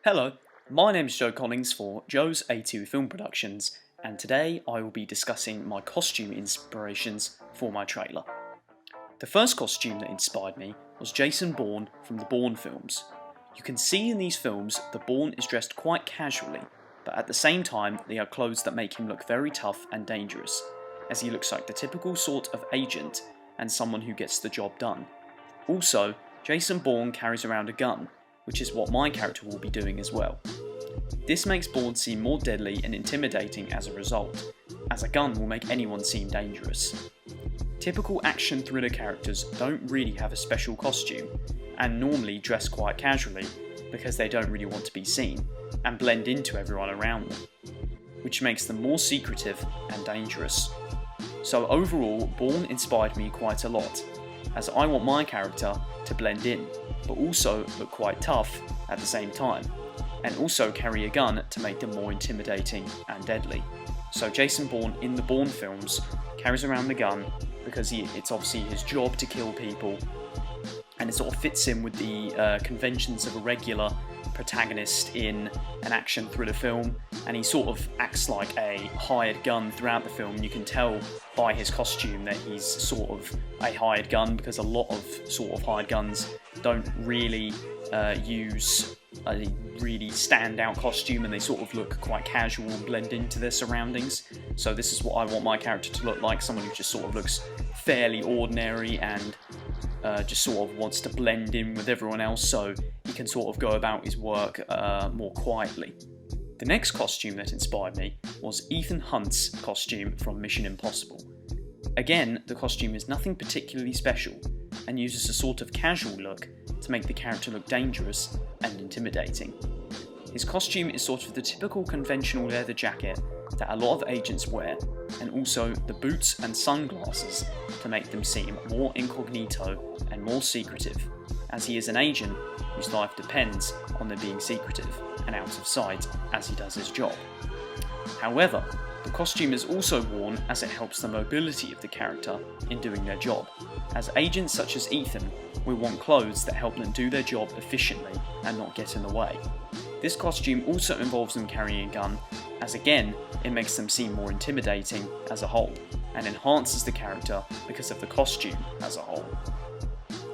Hello, my name is Joe Collins for Joe's A2 Film Productions, and today I will be discussing my costume inspirations for my trailer. The first costume that inspired me was Jason Bourne from the Bourne films. You can see in these films that Bourne is dressed quite casually, but at the same time they are clothes that make him look very tough and dangerous, as he looks like the typical sort of agent and someone who gets the job done. Also, Jason Bourne carries around a gun, which is what my character will be doing as well. This makes Bourne seem more deadly and intimidating as a result, as a gun will make anyone seem dangerous. Typical action thriller characters don't really have a special costume, and normally dress quite casually because they don't really want to be seen, and blend into everyone around them, which makes them more secretive and dangerous. So overall, Bourne inspired me quite a lot, as I want my character to blend in, but also look quite tough at the same time, and also carry a gun to make them more intimidating and deadly. So Jason Bourne in the Bourne films carries around the gun because it's obviously his job to kill people, and it sort of fits in with the conventions of a regular protagonist in an action thriller film, and he sort of acts like a hired gun throughout the film. You can tell by his costume that he's sort of a hired gun, because a lot of sort of hired guns don't really use a really standout costume, and they sort of look quite casual and blend into their surroundings. So this is what I want my character to look like, someone who just sort of looks fairly ordinary and just sort of wants to blend in with everyone else so he can sort of go about his work more quietly. The next costume that inspired me was Ethan Hunt's costume from Mission Impossible. Again, the costume is nothing particularly special and uses a sort of casual look to make the character look dangerous and intimidating. His costume is sort of the typical conventional leather jacket that a lot of agents wear, and also the boots and sunglasses to make them seem more incognito and more secretive, as he is an agent whose life depends on them being secretive and out of sight as he does his job. However, the costume is also worn as it helps the mobility of the character in doing their job, as agents such as Ethan will want clothes that help them do their job efficiently and not get in the way. This costume also involves them carrying a gun, as again, it makes them seem more intimidating as a whole, and enhances the character because of the costume as a whole.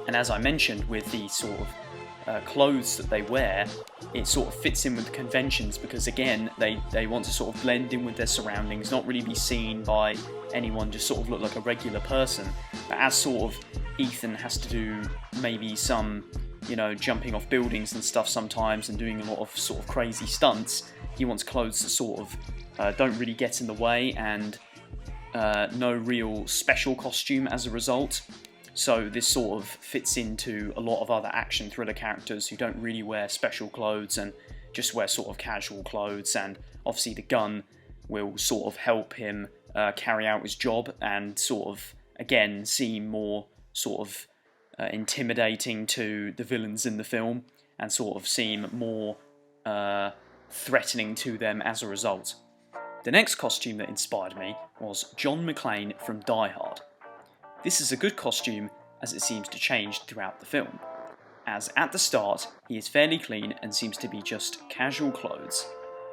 And as I mentioned, with the sort of clothes that they wear, it sort of fits in with the conventions, because again, they want to sort of blend in with their surroundings, not really be seen by anyone, just sort of look like a regular person. But as sort of Ethan has to do maybe some, jumping off buildings and stuff sometimes and doing a lot of sort of crazy stunts, he wants clothes that sort of don't really get in the way, and no real special costume as a result. So this sort of fits into a lot of other action thriller characters who don't really wear special clothes and just wear sort of casual clothes, and obviously the gun will sort of help him carry out his job and sort of, again, seem more sort of intimidating to the villains in the film, and sort of seem more threatening to them as a result. The next costume that inspired me was John McClane from Die Hard. This is a good costume as it seems to change throughout the film, as at the start he is fairly clean and seems to be just casual clothes.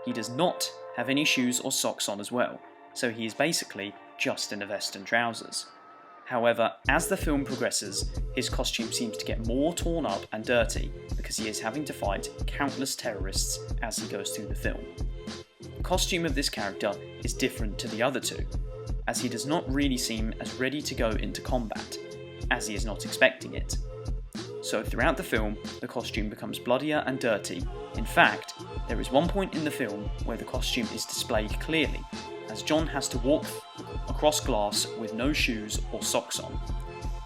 He does not have any shoes or socks on as well, so he is basically just in a vest and trousers. However, as the film progresses, his costume seems to get more torn up and dirty because he is having to fight countless terrorists as he goes through the film. The costume of this character is different to the other two, as he does not really seem as ready to go into combat, as he is not expecting it. So throughout the film, the costume becomes bloodier and dirty. In fact, there is one point in the film where the costume is displayed clearly, as John has to walk across glass with no shoes or socks on.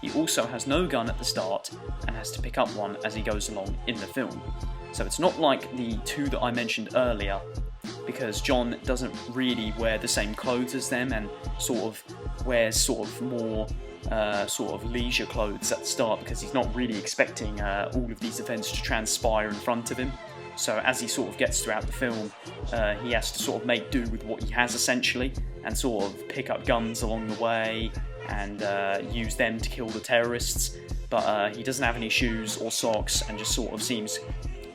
He also has no gun at the start and has to pick up one as he goes along in the film. So it's not like the two that I mentioned earlier, because John doesn't really wear the same clothes as them and sort of wears sort of more sort of leisure clothes at the start, because he's not really expecting all of these events to transpire in front of him. So as he sort of gets throughout the film, he has to sort of make do with what he has essentially, and sort of pick up guns along the way and use them to kill the terrorists. But he doesn't have any shoes or socks and just sort of seems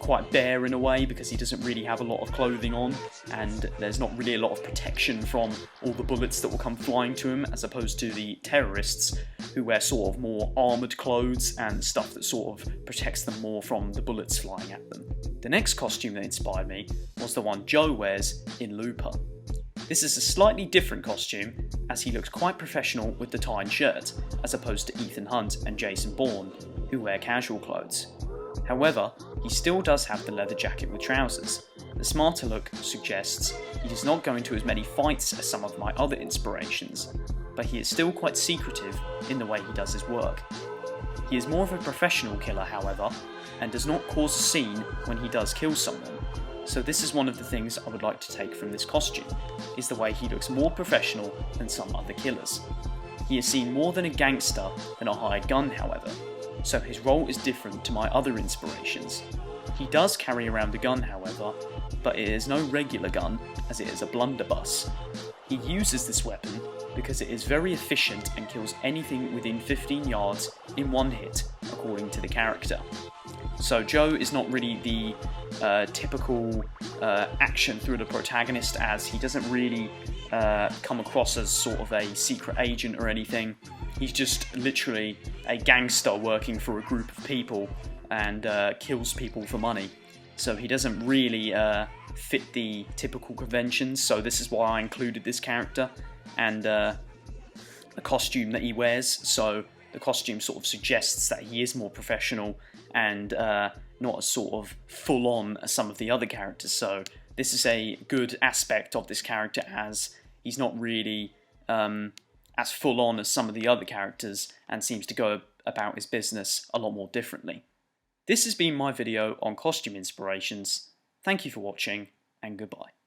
quite bare in a way because he doesn't really have a lot of clothing on, and there's not really a lot of protection from all the bullets that will come flying to him, as opposed to the terrorists who wear sort of more armoured clothes and stuff that sort of protects them more from the bullets flying at them. The next costume that inspired me was the one Joe wears in Looper. This is a slightly different costume, as he looks quite professional with the tie and shirt, as opposed to Ethan Hunt and Jason Bourne, who wear casual clothes. However, he still does have the leather jacket with trousers. The smarter look suggests he does not go into as many fights as some of my other inspirations, but he is still quite secretive in the way he does his work. He is more of a professional killer, however, and does not cause a scene when he does kill someone. So this is one of the things I would like to take from this costume, is the way he looks more professional than some other killers. He is seen more than a gangster than a hired gun, however, so his role is different to my other inspirations. He does carry around a gun, however, but it is no regular gun, as it is a blunderbuss. He uses this weapon because it is very efficient and kills anything within 15 yards in one hit, according to the character. So Joe is not really the typical action thriller protagonist, as he doesn't really come across as sort of a secret agent or anything. He's just literally a gangster working for a group of people and kills people for money. So he doesn't really fit the typical conventions, so this is why I included this character and the costume that he wears. So the costume sort of suggests that he is more professional and not as sort of full-on as some of the other characters. So this is a good aspect of this character, as he's not really as full-on as some of the other characters and seems to go about his business a lot more differently. This has been my video on costume inspirations. Thank you for watching, and goodbye.